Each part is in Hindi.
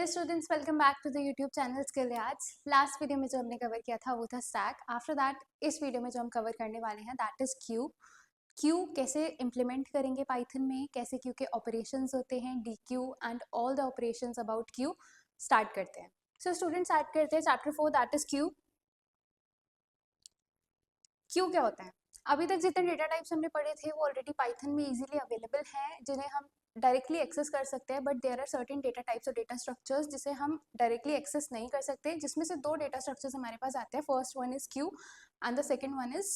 Hello students, welcome back to the YouTube channel skill आज। लास्ट वीडियो में जो हमने कवर किया था वो था स्टैक। आफ्टर दैट इस वीडियो में जो हम कवर करने वाले हैं दैट इज क्यू। क्यू कैसे इम्प्लीमेंट करेंगे पाइथन में, कैसे क्यू के ऑपरेशंस होते हैं, deque and all the operations about queue. Start करते हैं। सो स्टूडेंट स्टार्ट करते हैं chapter 4 that is queue. Queue क्या होता है? अभी तक जितने डेटा टाइप्स हमने पढ़े थे वो ऑलरेडी पाइथन में इजीली अवेलेबल हैं, जिन्हें हम डायरेक्टली एक्सेस कर सकते हैं। But there are certain data types और डेटा स्ट्रक्चर्स जिसे हम डायरेक्टली एक्सेस नहीं कर सकते, जिसमें से दो डेटा स्ट्रक्चर्स हमारे पास आते हैं। First one is Q and the second one is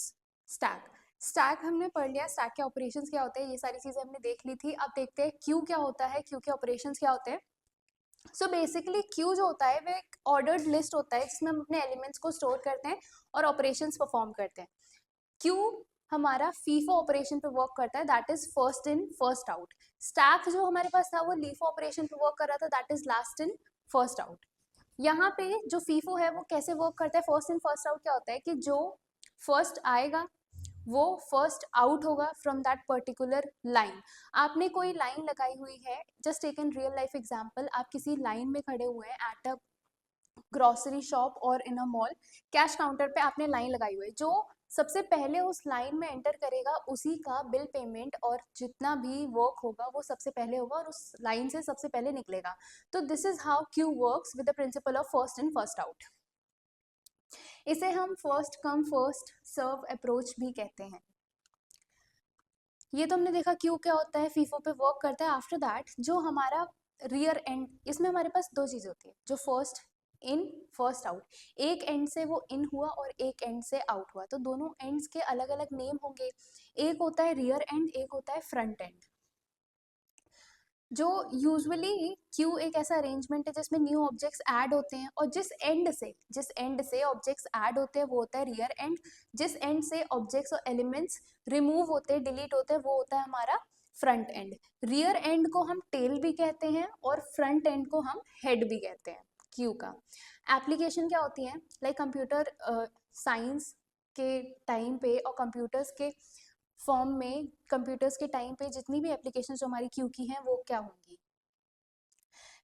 stack. Stack हमने पढ़ लिया, स्टैक के ऑपरेशंस क्या होते हैं, ये सारी चीजें हमने देख ली थी। अब देखते हैं क्यू क्या होता है, क्यू के ऑपरेशंस क्या होते हैं। सो बेसिकली क्यू जो होता है वो एक ऑर्डर्ड लिस्ट होता है जिसमें हम अपने एलिमेंट्स को स्टोर करते हैं और ऑपरेशंस परफॉर्म करते हैं। क्यू हमारा फीफो ऑपरेशन पे वर्क करता है, that is first in first out. Stack जो हमारे पास था वो लीफो ऑपरेशन पे वर्क कर रहा था, that is last in first out. यहाँ पे जो फीफो है वो कैसे वर्क करता है, फर्स्ट इन फर्स्ट आउट क्या होता है कि जो फर्स्ट आएगा वो फर्स्ट आउट होगा फ्रॉम दैट पर्टिकुलर लाइन। आपने कोई लाइन लगाई हुई है, just take in real life example. आप किसी लाइन में खड़े हुए हैं एट अ ग्रोसरी शॉप और इन अ मॉल, कैश काउंटर पे आपने लाइन लगाई हुई है। जो सबसे पहले उस लाइन में एंटर करेगा उसी का बिल पेमेंट और जितना भी वर्क होगा वो सबसे पहले होगा और उस लाइन से सबसे पहले निकलेगा। तो this is how queue works with the principle of first in first out. इसे हम first come first serve approach भी कहते हैं। ये तो हमने देखा क्यू क्या होता है, फीफो पे वर्क करता है। आफ्टर दैट जो हमारा रियर एंड, इसमें हमारे पास दो चीज होती है, जो फर्स्ट इन फर्स्ट आउट। एक एंड से वो इन हुआ और एक एंड से आउट हुआ, तो दोनों एंड्स के अलग अलग नेम होंगे। एक होता है रियर एंड, एक होता है फ्रंट एंड। जो यूजुअली क्यू एक ऐसा अरेंजमेंट है जिसमें न्यू ऑब्जेक्ट्स ऐड होते हैं और जिस एंड से ऑब्जेक्ट्स ऐड होते हैं वो होता है रियर एंड। जिस एंड से ऑब्जेक्ट्स और एलिमेंट्स रिमूव होते हैं, डिलीट होते हैं, वो होता है हमारा फ्रंट एंड। रियर एंड को हम टेल भी कहते हैं और फ्रंट एंड को हम हेड भी कहते हैं। क्यू का एप्लीकेशन क्या होती है, लाइक कंप्यूटर साइंस के टाइम पे और कंप्यूटर्स के फॉर्म में, कंप्यूटर्स के टाइम पे जितनी भी एप्लीकेशन जो हमारी क्यू की हैं वो क्या होंगी।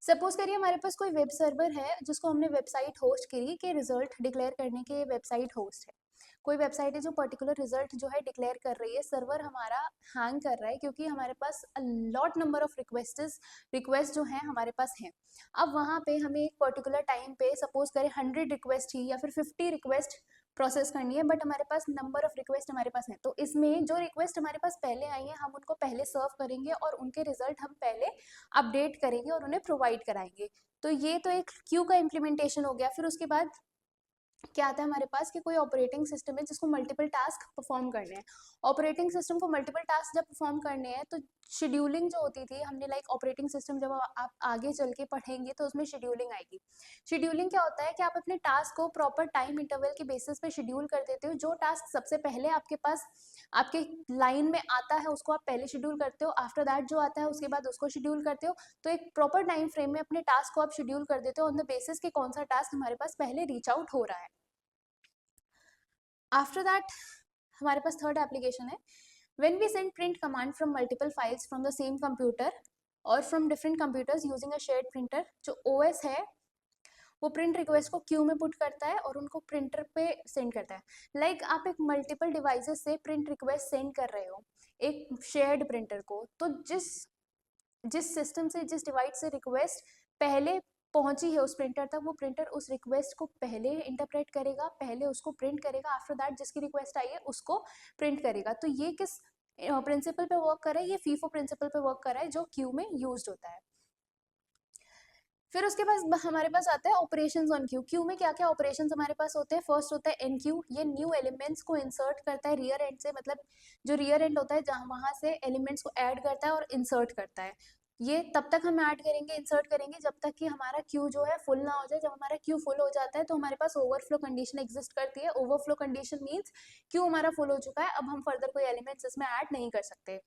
सपोज करिए हमारे पास कोई वेब सर्वर है जिसको हमने वेबसाइट होस्ट करी कि रिजल्ट डिक्लेयर करने के वेबसाइट होस्ट है। कोई वेबसाइट है जो पर्टिकुलर रिजल्ट जो है डिक्लेयर कर रही है, सर्वर हमारा हैंग कर रहा है क्योंकि हमारे पास लॉट नंबर ऑफ रिक्वेस्ट जो हैं हमारे पास हैं। अब वहाँ पे हमें एक पर्टिकुलर टाइम पे सपोज करें 100 रिक्वेस्ट ही या फिर 50 रिक्वेस्ट प्रोसेस करनी है, बट हमारे पास नंबर ऑफ रिक्वेस्ट हमारे पास है। तो इसमें जो रिक्वेस्ट हमारे पास पहले आई है हम उनको पहले सर्व करेंगे और उनके रिजल्ट हम पहले अपडेट करेंगे और उन्हें प्रोवाइड कराएंगे। तो ये तो एक क्यू का इम्प्लीमेंटेशन हो गया। फिर उसके बाद क्या आता है हमारे पास कि कोई ऑपरेटिंग सिस्टम है जिसको मल्टीपल टास्क परफॉर्म करने हैं। ऑपरेटिंग सिस्टम को मल्टीपल टास्क जब परफॉर्म करने हैं तो शेड्यूलिंग जो होती थी हमने, लाइक ऑपरेटिंग सिस्टम जब आप आगे चल के पढ़ेंगे तो उसमें शेड्यूलिंग आएगी। शेड्यूलिंग क्या होता है कि आप अपने टास्क को प्रॉपर टाइम इंटरवल के बेसिस पे शेड्यूल कर देते हो। जो टास्क सबसे पहले आपके पास आपके लाइन में आता है उसको आप पहले शेड्यूल करते हो, आफ्टर दैट जो आता है उसके बाद उसको शेड्यूल करते हो। तो एक प्रॉपर टाइम फ्रेम में अपने टास्क को आप शेड्यूल कर देते हो ऑन द बेसिस कि कौन सा टास्क हमारे पास पहले रीच आउट हो रहा है। आफ्टर दैट हमारे पास थर्ड एप्लीकेशन है, when we send print command from multiple files from the same computer और from different computers using a shared printer. जो ओएस है वो प्रिंट रिक्वेस्ट को क्यू में पुट करता है और उनको प्रिंटर पे सेंड करता है। लाइक आप एक मल्टीपल डिवाइसेस से प्रिंट रिक्वेस्ट सेंड कर रहे हो एक शेयर्ड प्रिंटर को, तो जिस जिस सिस्टम से, जिस डिवाइस से रिक्वेस्ट पहले पहुंची है उस प्रिंटर तक, वो प्रिंटर उस रिक्वेस्ट को पहले इंटरप्रेट करेगा, पहले उसको प्रिंट करेगा, आफ्टर दैट जिसकी रिक्वेस्ट आई है उसको प्रिंट करेगा। तो ये किस प्रिंसिपल पे वर्क कर रहा है, ये फीफो प्रिंसिपल पे वर्क कर रहा है जो क्यू में यूज्ड होता है। फिर उसके बाद हमारे पास आता है ऑपरेशंस ऑन क्यू। क्यू में क्या क्या ऑपरेशंस हमारे पास होते हैं, फर्स्ट होता है एन क्यू। ये न्यू एलिमेंट्स को इंसर्ट करता है रियर एंड से, मतलब जो रियर एंड होता है जहाँ वहां से एलिमेंट्स को ऐड करता है और इंसर्ट करता है। ये तब तक हम ऐड करेंगे, इंसर्ट करेंगे जब तक कि हमारा क्यू जो है फुल ना हो जाए। जब हमारा क्यू फुल हो जाता है तो हमारे पास ओवरफ्लो कंडीशन एग्जिस्ट करती है। ओवरफ्लो कंडीशन मीन्स क्यू हमारा फुल हो चुका है, अब हम फर्दर कोई एलिमेंट्स इसमें ऐड नहीं कर सकते।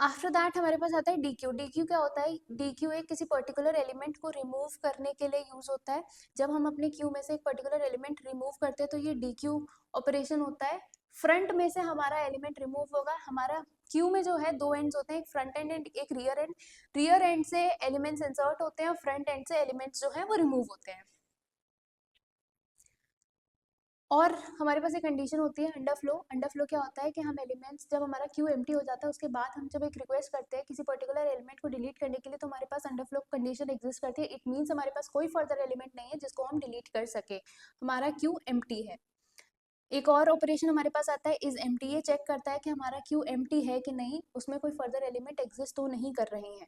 आफ्टर दैट हमारे पास आता है डी क्यू। डी क्यू क्या होता है, डी क्यू एक किसी पर्टिकुलर एलिमेंट को रिमूव करने के लिए यूज होता है। जब हम अपने क्यू में से एक पर्टिकुलर एलिमेंट रिमूव करते हैं तो ये डी क्यू ऑपरेशन होता है। फ्रंट में से हमारा एलिमेंट रिमूव होगा। हमारा क्यू में जो है दो एंड्स होते हैं, एक फ्रंट एंड एंड एक रियर एंड। रियर एंड से एलिमेंट्स इंसर्ट होते हैं और फ्रंट एंड से एलिमेंट्स जो है वो रिमूव होते हैं। और हमारे पास एक कंडीशन होती है अंडरफ्लो। अंडरफ्लो क्या होता है कि हम एलिमेंट्स, जब हमारा क्यू एम्प्टी हो जाता है उसके बाद हम जब एक रिक्वेस्ट करते हैं किसी पर्टिकुलर एलिमेंट को डिलीट करने के लिए, तो हमारे पास अंडरफ्लो कंडीशन एग्जिस्ट करती है। इट मीन्स हमारे पास कोई फर्दर एलिमेंट नहीं है जिसको हम डिलीट कर सके, हमारा क्यू एम्प्टी है। एक और ऑपरेशन हमारे पास आता है इज एम्प्टी। ये चेक करता है कि हमारा क्यू एम्प्टी है कि नहीं, उसमें कोई फर्दर एलिमेंट एग्जिस्ट तो नहीं कर रहे हैं।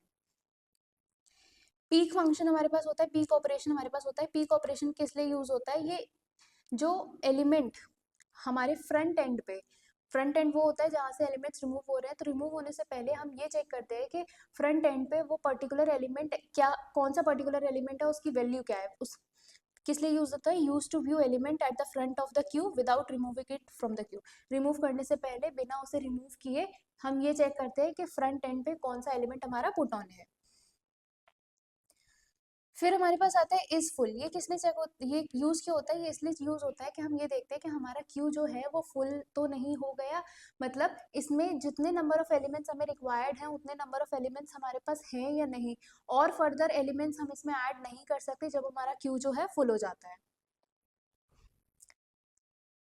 पीक फंक्शन हमारे पास होता है, पीक ऑपरेशन हमारे पास होता है। पीक ऑपरेशन किस लिए यूज होता है? ये जो एलिमेंट हमारे फ्रंट एंड पे, फ्रंट एंड वो होता है जहाँ से एलिमेंट्स रिमूव हो रहे हैं, तो रिमूव होने से पहले हम ये चेक करते हैं कि फ्रंट एंड पे वो पर्टिकुलर एलिमेंट क्या, कौन सा पर्टिकुलर एलिमेंट है, उसकी वैल्यू क्या है। उस किस लिए यूज होता है? Use to view element at the front of the queue without removing it from the queue. Remove करने से पहले, बिना उसे रिमूव किए, हम ये चेक करते हैं कि फ्रंट एंड पे कौन सा एलिमेंट हमारा पुट ऑन है। फिर हमारे पास आता है इज फुल। ये किस लिए चेक होता है, ये यूज क्यों होता है? ये इसलिए यूज होता है कि हम ये देखते हैं कि हमारा क्यू जो है वो फुल तो नहीं हो गया, मतलब इसमें जितने नंबर ऑफ एलिमेंट्स हमें रिक्वायर्ड हैं उतने नंबर ऑफ एलिमेंट्स हमारे पास हैं या नहीं, और फर्दर एलिमेंट्स हम इसमें ऐड नहीं कर सकते जब हमारा क्यू जो है फुल हो जाता है।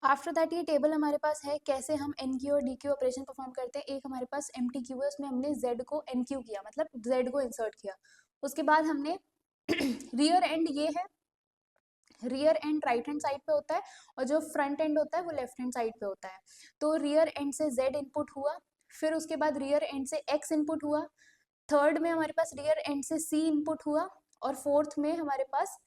आफ्टर दैट ये टेबल हमारे पास है कैसे हम एन क्यू और डी क्यू ऑपरेशन परफॉर्म करते हैं। एक हमारे पास एम टी क्यू है, उसमें हमने जेड को एन क्यू किया, मतलब जेड को इंसर्ट किया। उसके बाद हमने रियर एंड ये है, rear and right hand side पे होता है और जो फ्रंट एंड होता है वो लेफ्ट हैंड साइड पे होता है। तो रियर एंड से z इनपुट हुआ, फिर उसके बाद रियर एंड से x इनपुट हुआ, थर्ड में हमारे पास रियर एंड से c इनपुट हुआ, और फोर्थ में हमारे पास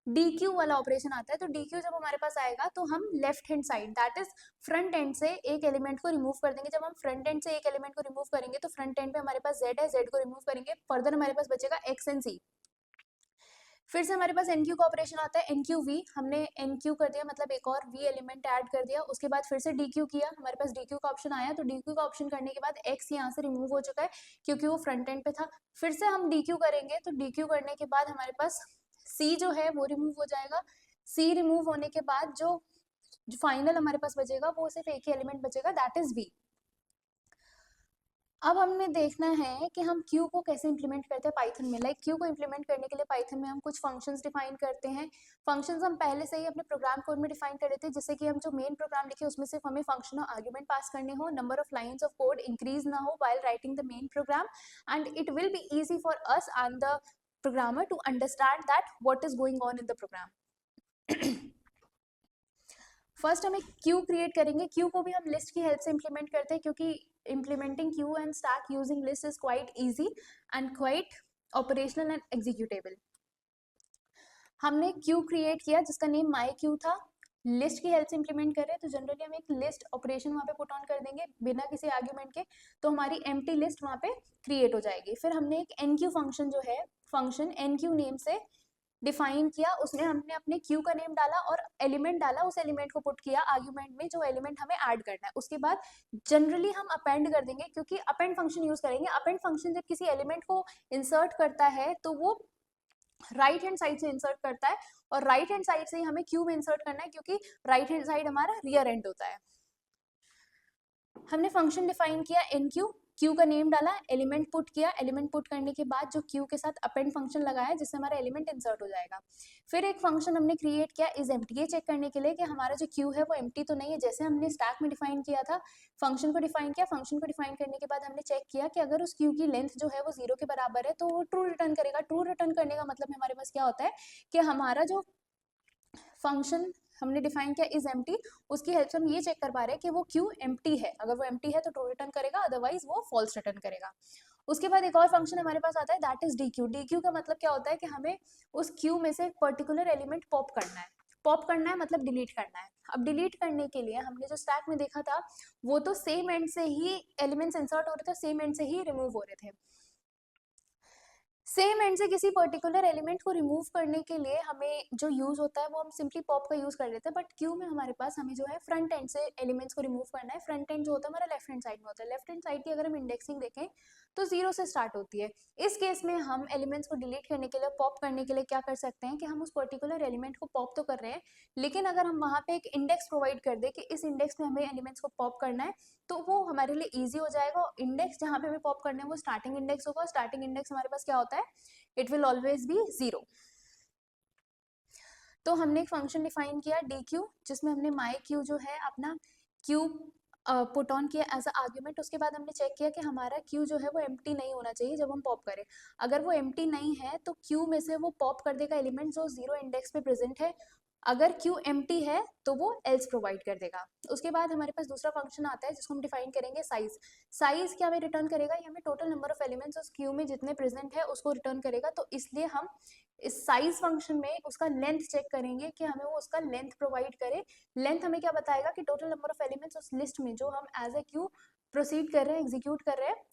dq वाला ऑपरेशन आता है। तो dq जब हमारे पास आएगा तो हम left hand side, that is front end से एक एलिमेंट को रिमूव कर देंगे। जब हम फ्रंट एंड से एक एलिमेंट को रिमूव करेंगे तो फ्रंट एंड पे हमारे पास z है, z को रिमूव करेंगे, फर्दर हमारे पास बचेगा x एंड c। फिर से हमारे पास एनक्यू का ऑपरेशन आता है, एनक्यू वी, हमने एनक्यू कर दिया, मतलब एक और वी एलिमेंट ऐड कर दिया। उसके बाद फिर से डीक्यू किया, हमारे पास डीक्यू का ऑप्शन आया, तो डीक्यू का ऑप्शन करने के बाद एक्स यहाँ से रिमूव हो चुका है क्योंकि वो फ्रंट एंड पे था। फिर से हम डीक्यू करेंगे, तो डीक्यू करने के बाद हमारे पास सी जो है वो रिमूव हो जाएगा। सी रिमूव होने के बाद जो फाइनल हमारे पास बचेगा वो सिर्फ एक ही एलिमेंट बचेगा, दैट इज वी। अब हमें देखना है कि हम क्यू को कैसे इंप्लीमेंट करते हैं पाइथन में। लाइक क्यू को इंप्लीमेंट करने के लिए पाइथन में हम कुछ फंक्शंस डिफाइन करते हैं। फंक्शंस हम पहले से ही अपने प्रोग्राम कोड में डिफाइन कर देते हैं, जिससे कि हम जो मेन प्रोग्राम लिखे उसमें सिर्फ हमें फंक्शन और आर्ग्यूमेंट पास करने हो, number of lines of code increase ना हो while writing the main program, and it will be easy for us and the programmer to understand that what is going on in the program. First हम एक क्यू क्रिएट करेंगे। क्यू को भी हम लिस्ट की हेल्प से इंप्लीमेंट करते हैं क्योंकि implementing queue and stack using list is quite easy and quite operational and executable। हमने क्यू क्रिएट किया जिसका नेम माई क्यू था, लिस्ट की हेल्प से इंप्लीमेंट कर रहे हैं, तो जनरली हम एक लिस्ट ऑपरेशन वहाँ पे पुट ऑन कर देंगे बिना किसी आर्ग्यूमेंट के, तो हमारी एम्प्टी लिस्ट वहाँ पे क्रिएट हो जाएगी। फिर हमने एक एन क्यू फंक्शन जो है, फंक्शन एन क्यू नेम से डिफाइन किया, उसने हमने अपने क्यू का नेम डाला और एलिमेंट डाला, उस एलिमेंट को पुट किया आर्ग्यूमेंट में जो एलिमेंट हमें ऐड करना है। उसके बाद जनरली हम अपेंड कर देंगे क्योंकि अपेंड फंक्शन यूज करेंगे। अपेंड फंक्शन जब किसी एलिमेंट को इंसर्ट करता है तो वो राइट हैंड साइड से इंसर्ट करता है, और राइट हैंड साइड से ही हमें क्यू में इंसर्ट करना है क्योंकि राइट हैंड साइड हमारा रियर एंड होता है। हमने फंक्शन डिफाइन किया एन क्यू, क्यू का नेम डाला, एलिमेंट पुट किया, एलिमेंट पुट करने के बाद जो क्यू के साथ अपेंड फंक्शन लगाया जिससे हमारा एलिमेंट इंसर्ट हो जाएगा। फिर एक फंक्शन हमने क्रिएट किया इज एम्प्टी, ये चेक करने के लिए कि हमारा जो क्यू है वो एम्प्टी तो नहीं है, जैसे हमने स्टैक में डिफाइन किया था। फंक्शन को डिफाइन किया, फंक्शन को डिफाइन करने के बाद हमने चेक किया कि अगर उस क्यू की लेंथ जो है वो 0 के बराबर है तो वो ट्रू रिटर्न करेगा। ट्रू रिटर्न करने का मतलब हमारे पास क्या होता है कि हमारा जो फंक्शन हमने डिफाइन किया इज एम्प्टी, उसकी हेल्प से हम ये चेक कर पा रहे हैं कि वो क्यू एम्प्टी है। अगर वो एम्प्टी है तो ट्रू रिटर्न करेगा, अदरवाइज वो फॉल्स रिटर्न करेगा। उसके बाद एक और फंक्शन हमारे पास आता है दैट इज डीक्यू। डीक्यू का मतलब क्या होता है कि हमें उस क्यू में से एक पर्टिकुलर एलिमेंट पॉप करना है। पॉप करना है मतलब डिलीट करना है। अब डिलीट करने के लिए हमने जो स्टैक में देखा था वो तो सेम एंड से ही एलिमेंट्स इंसर्ट हो रहे थे, सेम एंड से ही रिमूव हो रहे थे। सेम एंड से किसी पर्टिकुलर एलिमेंट को रिमूव करने के लिए हमें जो यूज होता है वो हम सिंपली पॉप का यूज कर लेते हैं, बट क्यू में हमारे पास हमें जो है फ्रंट एंड से एलिमेंट्स को रिमूव करना है। फ्रंट एंड जो होता है हमारा लेफ्ट हैंड साइड में होता है। लेफ्ट हैंड साइड की अगर हम इंडेक्सिंग देखें तो 0 से स्टार्ट होती है। इस केस में हम एलिमेंट्स को डिलीट करने के लिए, पॉप करने के लिए क्या कर सकते हैं कि हम उस पर्टिकुलर एलिमेंट को पॉप तो कर रहे हैं, लेकिन अगर हम वहाँ पे एक इंडेक्स प्रोवाइड कर दे कि इस इंडेक्स में हमें एलिमेंट्स को पॉप करना है, तो वो हमारे लिए ईजी हो जाएगा। इंडेक्स जहाँ पे हमें पॉप करना है वो स्टार्टिंग इंडेक्स होगा। स्टार्टिंग इंडेक्स हमारे पास क्या होता है, इट विल ऑलवेज बी 0। तो हमने एक फंक्शन डिफाइन किया डी क्यू, जिसमें हमने माई क्यू जो है अपना क्यू पुट ऑन किया एज अ आर्ग्यूमेंट। उसके बाद हमने चेक किया कि हमारा क्यू जो है वो एम्प्टी नहीं होना चाहिए जब हम पॉप करें। अगर वो एम्प्टी नहीं है तो क्यू में से वो पॉप कर देगा एलिमेंट जो 0 इंडेक्स पे प्रेजेंट है। अगर क्यू एम्प्टी है तो वो एल्स प्रोवाइड कर देगा। उसके बाद हमारे पास दूसरा फंक्शन आता है जिसको हम डिफाइन करेंगे साइज। साइज क्या हमें रिटर्न करेगा, ये हमें टोटल नंबर ऑफ एलिमेंट्स उस क्यू में जितने प्रेजेंट है उसको रिटर्न करेगा। तो इसलिए हम इस साइज फंक्शन में उसका लेंथ चेक करेंगे कि हमें वो उसका लेंथ प्रोवाइड करे। लेंथ हमें क्या बताएगा कि टोटल नंबर ऑफ एलिमेंट्स उस लिस्ट में जो हम एज ए क्यू प्रोसीड कर रहे हैं, एग्जीक्यूट कर रहे हैं,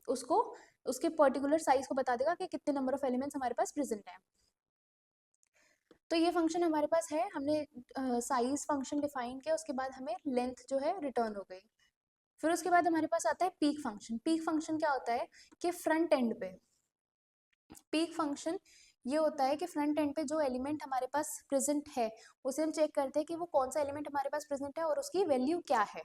उसको उसके पर्टिकुलर साइज को बता देगा कि कितने नंबर ऑफ एलिमेंट्स हमारे पास प्रेजेंट है। तो ये फंक्शन हमारे पास है, हमने साइज फंक्शन डिफाइन किया, उसके बाद हमें लेंथ जो है रिटर्न हो गई। फिर उसके बाद हमारे पास आता है पीक फंक्शन। पीक फंक्शन क्या होता है कि फ्रंट एंड पे, पीक फंक्शन ये होता है कि फ्रंट एंड पे जो एलिमेंट हमारे पास प्रेजेंट है उसे हम चेक करते हैं कि वो कौन सा एलिमेंट हमारे पास प्रेजेंट है और उसकी वैल्यू क्या है।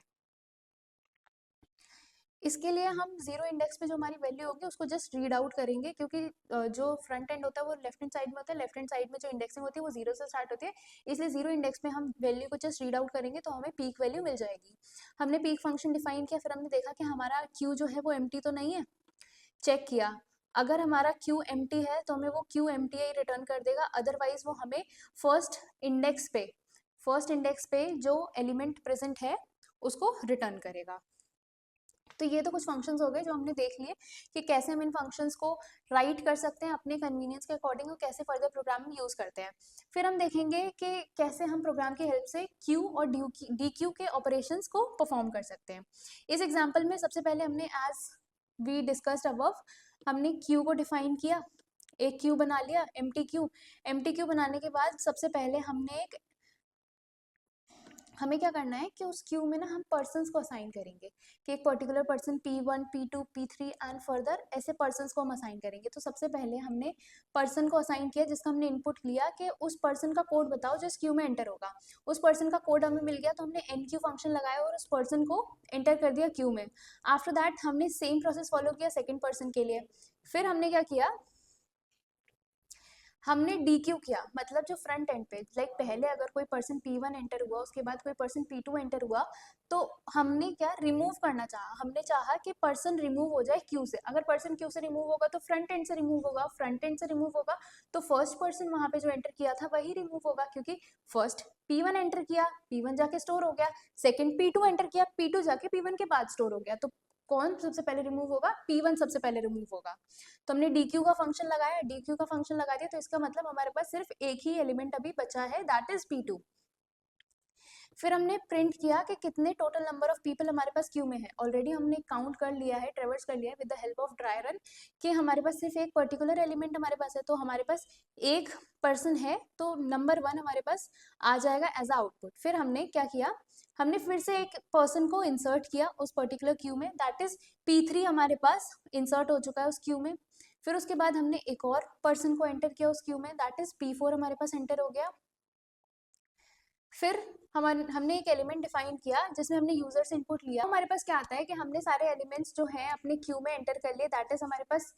इसके लिए हम 0 इंडेक्स पे जो हमारी वैल्यू होगी उसको जस्ट रीड आउट करेंगे, क्योंकि जो फ्रंट एंड होता है वो लेफ्ट हैंड साइड में होता है। लेफ्ट हैंड साइड में जो इंडेक्सिंग होती है वो 0 से स्टार्ट होती है, इसलिए 0 इंडेक्स में हम वैल्यू को जस्ट रीड आउट करेंगे तो हमें पीक वैल्यू मिल जाएगी। हमने पीक फंक्शन डिफाइन किया, फिर हमने देखा कि हमारा क्यू जो है वो एम्प्टी तो नहीं है। चेक किया, अगर हमारा क्यू एम्प्टी है तो हमें वो क्यू एम्प्टी ही रिटर्न कर देगा, अदरवाइज वो हमें फर्स्ट इंडेक्स पे जो एलिमेंट प्रेजेंट है उसको रिटर्न करेगा। तो ये तो कुछ फंक्शंस हो गए जो हमने देख लिए कि कैसे हम इन फंक्शंस को राइट कर सकते हैं अपने कन्वीनियंस के अकॉर्डिंग और कैसे फर्दर प्रोग्राम में यूज करते हैं। फिर हम देखेंगे कि कैसे हम प्रोग्राम की हेल्प से क्यू और डी क्यू के ऑपरेशंस को परफॉर्म कर सकते हैं। इस एग्जाम्पल में सबसे पहले हमने एज वी डिस्कस्ड अबव हमने क्यू को डिफाइन किया, एक क्यू बना लिया एम्प्टी क्यू। एम्प्टी क्यू बनाने के बाद सबसे पहले हमें क्या करना है कि उस क्यू में ना हम पर्सन्स को असाइन करेंगे कि एक particular person P1 P2 P3 and further ऐसे पर्सन्स को हम असाइन करेंगे। तो सबसे पहले हमने पर्सन को असाइन किया जिसका हमने इनपुट लिया कि उस पर्सन का कोड बताओ जो इस क्यू में एंटर होगा। उस पर्सन का कोड हमें मिल गया तो हमने NQ फंक्शन लगाया और उस पर्सन को एंटर कर दिया क्यू में। आफ्टर दैट हमने सेम प्रोसेस फॉलो किया सेकेंड पर्सन के लिए। फिर हमने क्या किया, हमने डी क्यू किया, मतलब जो फ्रंट एंड पे लाइक पहले अगर कोई पर्सन P1 एंटर हुआ उसके बाद कोई पर्सन P2 एंटर हुआ तो हमने क्या रिमूव करना चाहा, हमने चाहा कि पर्सन रिमूव हो जाए क्यू से। अगर पर्सन क्यू से रिमूव होगा तो फ्रंट एंड से रिमूव होगा, फ्रंट एंड से रिमूव होगा तो फर्स्ट पर्सन वहां पे जो एंटर किया था वही रिमूव होगा, क्योंकि फर्स्ट P1 एंटर किया, P1 जाके स्टोर हो गया, सेकंड P2 एंटर किया, P2 जाके P1 के बाद स्टोर हो गया। तो कौन सबसे पहले रिमूव होगा, P1 सबसे पहले रिमूव होगा। तो हमने DQ का फंक्शन लगाया, DQ का फंक्शन लगा दिया तो इसका मतलब हमारे पास सिर्फ एक ही एलिमेंट अभी बचा है, दैट इज P2। फिर हमने प्रिंट किया कि कितने टोटल नंबर ऑफ पीपल हमारे पास क्यू में है। ऑलरेडी हमने काउंट कर लिया है, ट्रेवर्स कर लिया है with the help of dry run कि हमारे पास सिर्फ एक पर्टिकुलर एलिमेंट हमारे पास है, तो हमारे पास एक पर्सन है तो नंबर 1 हमारे पास आ जाएगा एज अ आउटपुट। फिर हमने क्या किया, हमने फिर से एक पर्सन को इंसर्ट किया उस पर्टिकुलर क्यू में, दैट इज P3 हमारे पास इंसर्ट हो चुका है उस क्यू में। फिर उसके बाद हमने एक और पर्सन को एंटर किया उस क्यू में, दैट इज P4 हमारे पास एंटर हो गया। फिर हमने एक एलिमेंट डिफाइन किया जिसमें हमने यूजर से इनपुट लिया। हमारे पास क्या आता है कि हमने सारे एलिमेंट्स जो हैं अपने क्यू में एंटर कर लिए, दैट इज हमारे पास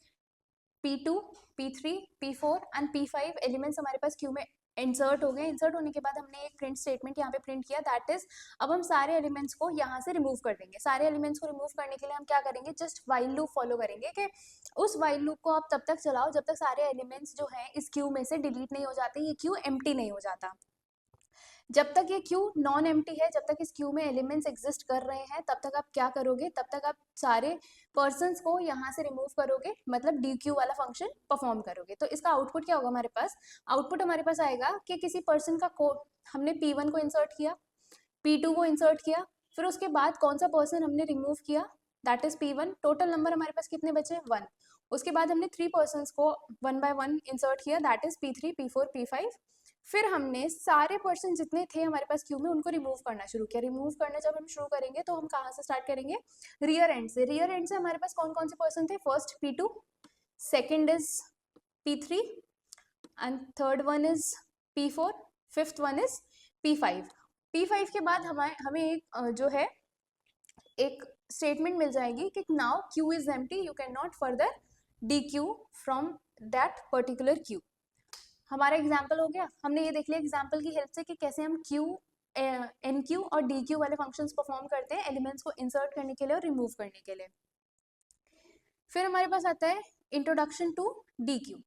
P2 P3 P4 and P5 elements हमारे पास क्यू में इंसर्ट हो गए। इंसर्ट होने के बाद हमने एक प्रिंट स्टेटमेंट यहाँ पे प्रिंट किया, दैट इज अब हम सारे एलिमेंट्स को यहाँ से रिमूव कर देंगे। सारे एलिमेंट्स को रिमूव करने के लिए हम क्या करेंगे, जस्ट वाइल लूप फॉलो करेंगे कि उस वाइल लूप को आप तब तक चलाओ जब तक सारे एलिमेंट्स जो हैं इस क्यू में से डिलीट नहीं हो जाते, ये क्यू एम्प्टी नहीं हो जाता। जब तक ये क्यू नॉन एम्प्टी है, जब तक इस क्यू में एलिमेंट्स एग्जिस्ट कर रहे हैं, तब तक आप क्या करोगे, तब तक आप सारे पर्सन्स को यहाँ से रिमूव करोगे, मतलब डी क्यू वाला फंक्शन परफॉर्म करोगे। तो इसका आउटपुट क्या होगा हमारे पास, आउटपुट हमारे पास आएगा कि किसी पर्सन का कोड हमने P1 को इंसर्ट किया, P2 को इंसर्ट किया, फिर उसके बाद कौन सा पर्सन हमने रिमूव किया, that is P1। Total number हमारे पास कितने बचे, 1। उसके बाद हमने 3 पर्सन्स को 1 बाय 1 इंसर्ट किया, that is P3, P4, P5। फिर हमने सारे पर्सन जितने थे हमारे पास क्यू में उनको रिमूव करना शुरू किया। रिमूव करना जब हम शुरू करेंगे तो हम कहाँ से स्टार्ट करेंगे? रियर एंड से। रियर एंड से हमारे पास कौन कौन से पर्सन थे? First P2, second is P3 and third one is P4, fifth one is P5। P5 के बाद हमें एक जो है एक स्टेटमेंट मिल जाएगी कि now Q is empty, you can not further D Q from that particular Q. हमारा एग्जाम्पल हो गया, हमने ये देख लिया एग्जाम्पल की हेल्प से कि कैसे हम क्यू, एन क्यू और डी क्यू वाले फंक्शंस परफॉर्म करते हैं एलिमेंट्स को इंसर्ट करने के लिए और रिमूव करने के लिए। फिर हमारे पास आता है introduction to deque.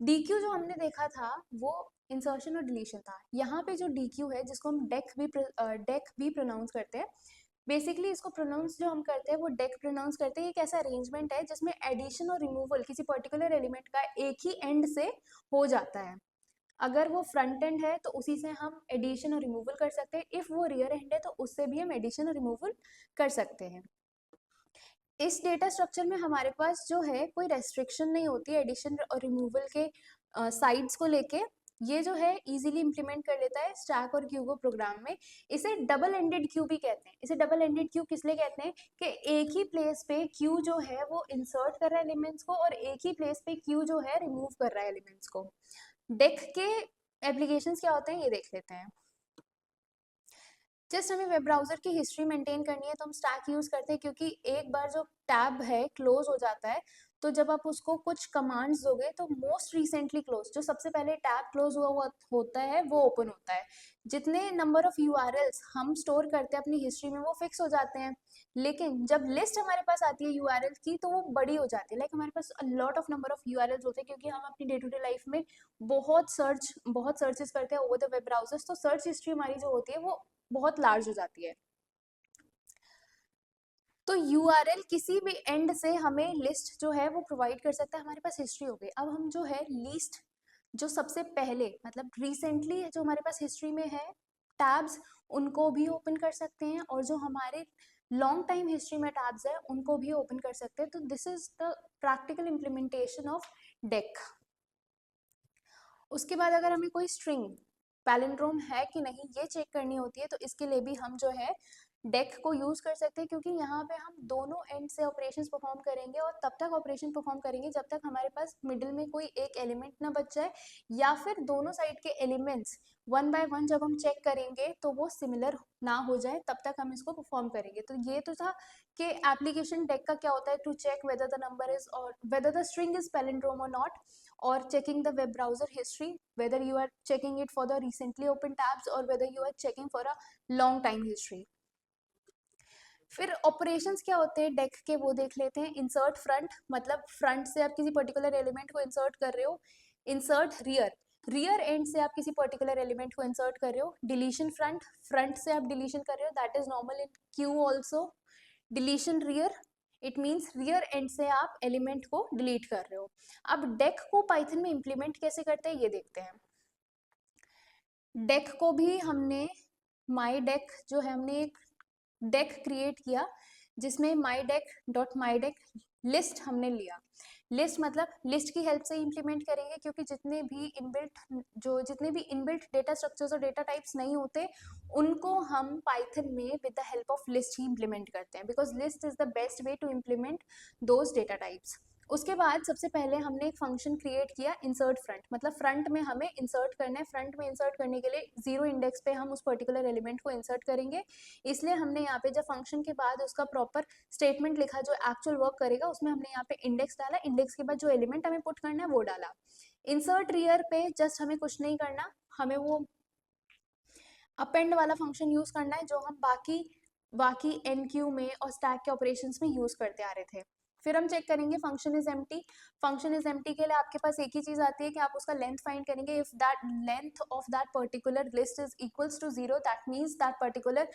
Deque जो हमने देखा था वो इंसर्शन और डिलीशन था। यहाँ पे जो डी क्यू है जिसको हम डेक भी प्रोनाउंस करते हैं, बेसिकली इसको प्रोनाउंस जो हम करते हैं वो डेक प्रोनाउंस करते हैं। एक ऐसा अरेंजमेंट है जिसमें एडिशन और रिमूवल किसी पर्टिकुलर एलिमेंट का एक ही एंड से हो जाता है। अगर वो फ्रंट एंड है तो उसी से हम एडिशन और रिमूवल कर सकते हैं, इफ वो रियर एंड है तो उससे भी हम एडिशन और रिमूवल कर सकते हैं। इस डेटा स्ट्रक्चर में हमारे पास जो है कोई रेस्ट्रिक्शन नहीं होती एडिशन और रिमूवल के साइड्स को लेके। ये जो है इजीली इंप्लीमेंट कर लेता है स्टैक और क्यू को प्रोग्राम में। इसे डबल एंडेड क्यू भी कहते हैं। इसे डबल एंडेड क्यू किस लिए कहते हैं कि एक ही प्लेस पे क्यू जो है वो इंसर्ट कर रहा है एलिमेंट्स को और एक ही प्लेस पे क्यू जो है रिमूव कर रहा है एलिमेंट्स को। डेक के एप्लीकेशंस क्या होते हैं ये देख लेते हैं। जस्ट हमें वेब ब्राउजर की हिस्ट्री मेंटेन करनी है तो हम स्टैक यूज करते हैं, क्योंकि एक बार जो टैब है क्लोज हो जाता है तो जब आप उसको कुछ कमांड्स दोगे तो मोस्ट रिसेंटली क्लोज, जो सबसे पहले टैब क्लोज हुआ होता है वो ओपन होता है। जितने नंबर ऑफ यूआरएल्स हम स्टोर करते हैं अपनी हिस्ट्री में वो फिक्स हो जाते हैं, लेकिन जब लिस्ट हमारे पास आती है यूआरएल की तो वो बड़ी हो जाती है। लाइक हमारे पास lot of number of URLs होते हैं, क्योंकि हम अपनी डे टू डे लाइफ में बहुत सर्चेस करते हैं ओवर द वेब ब्राउजर्स, तो सर्च हिस्ट्री हमारी जो होती है वो बहुत लार्ज हो जाती है। तो यूआरएल किसी भी एंड से हमें लिस्ट जो है वो प्रोवाइड कर सकता है। हमारे पास हिस्ट्री हो गई। अब हम जो है लीस्ट, जो सबसे पहले मतलब रिसेंटली जो हमारे पास हिस्ट्री में है टैब्स, उनको भी ओपन कर सकते हैं, और जो हमारे लॉन्ग टाइम हिस्ट्री में टैब्स है उनको भी ओपन कर सकते हैं। तो this is the practical implementation of deck. उसके बाद अगर हमें कोई स्ट्रिंग पैलिंड्रोम है कि नहीं ये चेक करनी होती है तो इसके लिए भी हम जो है डेक को यूज कर सकते हैं, क्योंकि यहाँ पे हम दोनों एंड से ऑपरेशंस परफॉर्म करेंगे और तब तक ऑपरेशन परफॉर्म करेंगे जब तक हमारे पास मिडिल में कोई एक एलिमेंट ना बच जाए, या फिर दोनों साइड के एलिमेंट्स 1 बाय 1 जब हम चेक करेंगे तो वो सिमिलर ना हो जाए, तब तक हम इसको परफॉर्म करेंगे। तो ये तो था कि एप्लीकेशन डेक का क्या होता है, to check whether the number is और whether the string is palindrome और not, or checking the web browser history, whether you are checking it for the recently open tabs or whether you are checking for a long time history. फिर ऑपरेशंस क्या होते हैं डेक के वो देख लेते हैं। इंसर्ट फ्रंट, मतलब फ्रंट से आप किसी पर्टिकुलर एलिमेंट को इंसर्ट कर रहे हो। इंसर्ट रियर, रियर एंड से आप किसी पर्टिकुलर एलिमेंट को इंसर्ट कर रहे हो। डिलीशन फ्रंट, फ्रंट से आप डिलीशन कर रहे हो, that is normal in Q also. Deletion rear, it means rear and से आप एलिमेंट को डिलीट कर रहे हो। अब डेक को पाइथन में इंप्लीमेंट कैसे करते हैं ये देखते हैं। डेक को भी हमने माई डेक जो है, हमने एक डेक क्रिएट किया जिसमें माई डेक लिस्ट हमने लिया। लिस्ट मतलब लिस्ट की हेल्प से इंप्लीमेंट करेंगे, क्योंकि जितने भी इनबिल्ट डेटा स्ट्रक्चर्स और डेटा टाइप्स नहीं होते उनको हम पाइथन में with the help of list ही इंप्लीमेंट करते हैं, because list is the best way to implement those data types. उसके बाद सबसे पहले हमने एक फंक्शन क्रिएट किया इंसर्ट फ्रंट, मतलब फ्रंट में हमें इंसर्ट करना है। फ्रंट में इंसर्ट करने के लिए 0 इंडेक्स पे हम उस पर्टिकुलर एलिमेंट को इंसर्ट करेंगे, इसलिए हमने यहाँ पे जब फंक्शन के बाद उसका प्रॉपर स्टेटमेंट लिखा जो एक्चुअल वर्क करेगा, उसमें हमने यहाँ पे इंडेक्स डाला। इंडेक्स के बाद जो एलिमेंट हमें पुट करना है वो डाला। इंसर्ट रियर पे जस्ट हमें कुछ नहीं करना, हमें वो अपेंड वाला फंक्शन यूज करना है जो हम बाकी एनक्यू में और स्टैक के ऑपरेशंस में यूज करते आ रहे थे। फिर हम चेक करेंगे function is empty. Function is empty के लिए आपके पास एक ही चीज आती है कि आप उसका लेंथ फाइंड करेंगे। If that length of that particular list is equals to 0, that means that particular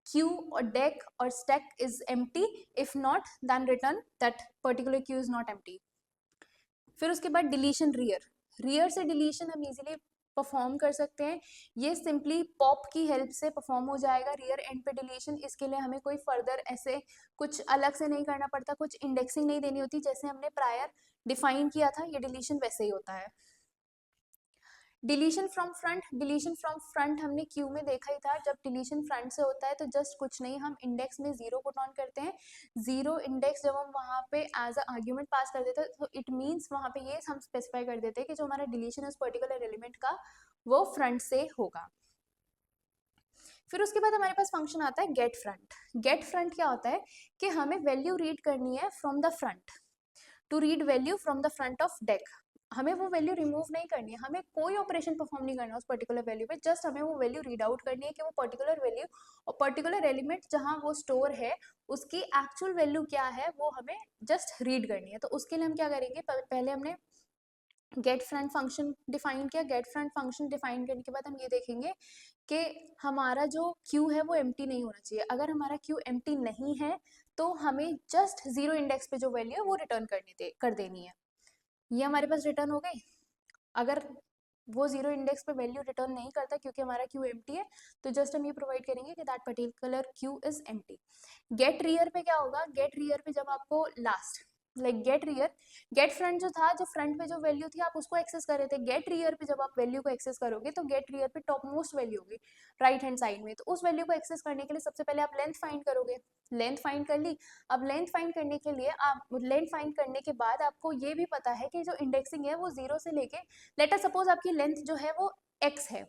queue or deck or stack is empty. If not, then return that particular queue is not empty. फिर उसके बाद डिलीशन रियर, रियर से डिलीशन हम इजीली परफॉर्म कर सकते हैं। ये सिंपली पॉप की हेल्प से परफॉर्म हो जाएगा रियर एंड पे डिलीशन। इसके लिए हमें कोई फर्दर ऐसे कुछ अलग से नहीं करना पड़ता, कुछ इंडेक्सिंग नहीं देनी होती, जैसे हमने प्रायर डिफाइन किया था ये डिलीशन वैसे ही होता है। डिलीशन फ्रॉम फ्रंट हमने क्यू में देखा ही था। जब डिलीशन फ्रंट से होता है तो जस्ट कुछ नहीं, हम इंडेक्स में 0 पुट ऑन करते हैं। 0 इंडेक्स जब हम वहाँ पे एज अ आर्ग्यूमेंट पास कर देते हैं तो इट मीन्स वहाँ पे ये हम स्पेसिफाई कर देते हैं कि जो हमारा डिलीशन है उस पर्टिकुलर एलिमेंट का वो फ्रंट से होगा। फिर उसके बाद हमारे पास फंक्शन आता है गेट फ्रंट। गेट फ्रंट क्या होता है कि हमें वैल्यू रीड करनी है from the front, to read value from the front of deque. हमें वो वैल्यू रिमूव नहीं करनी है, हमें कोई ऑपरेशन परफॉर्म नहीं करना उस पर्टिकुलर वैल्यू पे, जस्ट हमें वो वैल्यू रीड आउट करनी है कि वो पर्टिकुलर वैल्यू और पर्टिकुलर एलिमेंट जहां वो स्टोर है उसकी एक्चुअल वैल्यू क्या है वो हमें जस्ट रीड करनी है। तो उसके लिए हम क्या करेंगे, पहले हमने गेट फ्रंट फंक्शन डिफाइन किया। गेट फ्रंट फंक्शन डिफाइन करने के बाद हम ये देखेंगे कि हमारा जो क्यू है वो एम्प्टी नहीं होना चाहिए। अगर हमारा क्यू एम्प्टी नहीं है तो हमें जस्ट 0 इंडेक्स पे जो वैल्यू है वो रिटर्न कर देनी है। ये हमारे पास रिटर्न हो गई। अगर वो 0 इंडेक्स पे वैल्यू रिटर्न नहीं करता क्योंकि हमारा क्यू एम्प्टी है तो जस्ट हम ये प्रोवाइड करेंगे कि that particular queue is empty. Get rear पे क्या होगा, गेट रियर पे जब आपको last like get rear, get front जो था, जो फ्रंट पे जो वैल्यू थी आप उसको एक्सेस कर रहे थे, गेट रियर पे जब आप वैल्यू को एक्सेस करोगे तो गेट रियर पे टॉप मोस्ट वैल्यू होगी राइट हैंड साइड में। तो उस वैल्यू को एक्सेस करने के लिए सबसे पहले आप लेंथ फाइंड करोगे। लेंथ फाइंड कर ली। अब लेंथ फाइंड करने के लिए आप लेंथ फाइंड करने के बाद आपको ये भी पता है कि जो इंडेक्सिंग है वो 0 से लेके, लेट अस सपोज आपकी लेंथ जो है वो x है,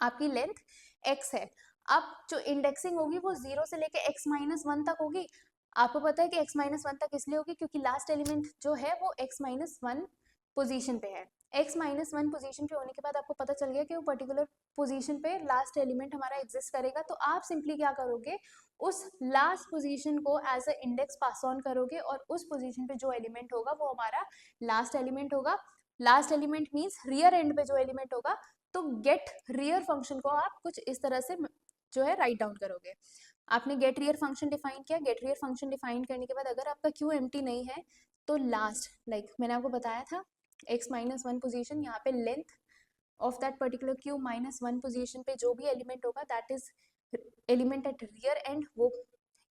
आपकी लेंथ x है। अब जो इंडेक्सिंग होगी वो 0 से लेके x-1 तक होगी। आपको पता है कि x-1 तक इसलिए होगी क्योंकि लास्ट एलिमेंट जो है वो x-1 पोजीशन पे है। x-1 पोजीशन पे होने के बाद आपको पता चल गया कि वो पर्टिकुलर पोजीशन पे लास्ट एलिमेंट हमारा एग्जिस्ट करेगा। तो आप सिंपली क्या करोगे, उस लास्ट पोजीशन को as a index pass on करोगे और उस पोजीशन पे जो एलिमेंट होगा वो हमारा लास्ट एलिमेंट होगा। Last element means rear and पे जो एलिमेंट होगा। तो गेट रियर फंक्शन को आप कुछ इस तरह से जो है राइट डाउन करोगे। आपने गेट रियर फंक्शन डिफाइन किया। गेट रियर फंक्शन डिफाइन करने के बाद अगर आपका क्यू एम्प्टी नहीं है तो लास्ट मैंने आपको बताया था x-1 पोजीशन, यहाँ पे length of that particular queue -1 position पे जो भी एलिमेंट होगा that is element at rear end, वो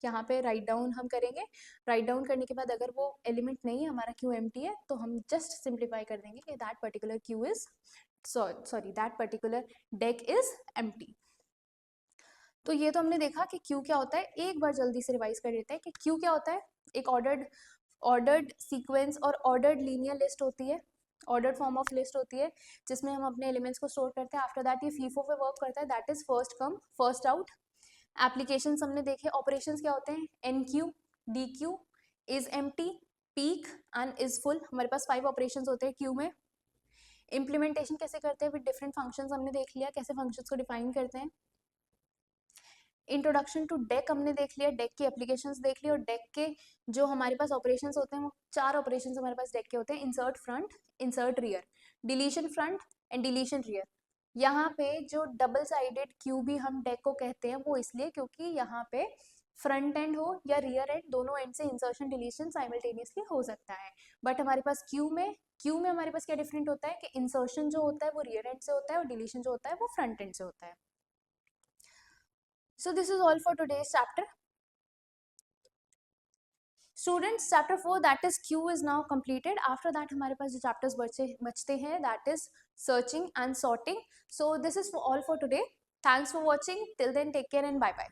यहाँ पे राइट डाउन हम करेंगे। राइट डाउन करने के बाद अगर वो एलिमेंट नहीं है, हमारा क्यू एम्प्टी है, तो हम जस्ट सिंप्लीफाई कर देंगे कि that particular queue is sorry that particular deck is empty. तो ये तो हमने देखा कि क्यू क्या होता है। एक बार जल्दी से रिवाइज कर लेते हैं कि क्यू क्या होता है। एक ऑर्डर्ड सीक्वेंस और ऑर्डर्ड लीनियर लिस्ट होती है, ऑर्डर्ड फॉर्म ऑफ लिस्ट होती है जिसमें हम अपने एलिमेंट्स को स्टोर करते हैं। आफ्टर दैट ये फीफो पे वर्क करता है, that is first come first out. Application हमने देखे। ऑपरेशंस क्या होते हैं, enqueue, dequeue, is empty, peek and is full. हमारे पास 5 ऑपरेशंस होते हैं क्यू में। इम्प्लीमेंटेशन कैसे करते हैं विद डिफरेंट फंक्शंस हमने देख लिया, कैसे फंक्शंस को डिफाइन करते हैं। इंट्रोडक्शन टू डेक हमने देख लिया, डेक की एप्लीकेशंस देख ली, और डेक के जो हमारे पास ऑपरेशंस होते हैं वो 4 ऑपरेशंस हमारे पास डेक के होते हैं, insert front, insert rear, deletion front end deletion rear. यहाँ पे जो डबल साइडेड क्यू भी हम डेक को कहते हैं वो इसलिए क्योंकि यहाँ पे फ्रंट एंड हो या रियर एंड, दोनों एंड से इंसर्शन डिलीशन साइमल्टेनियसली हो सकता है। बट हमारे पास क्यू में हमारे पास क्या डिफरेंट होता है कि इंसर्शन जो होता है वो रियर एंड से होता है और डिलीशन जो होता है वो फ्रंट एंड से होता है। So this is all for today's chapter. Students, chapter 4 that is Q is now completed. After that हमारे पास जो chapters बचते हैं that is searching and sorting. So this is all for today. Thanks for watching. Till then, take care and bye bye.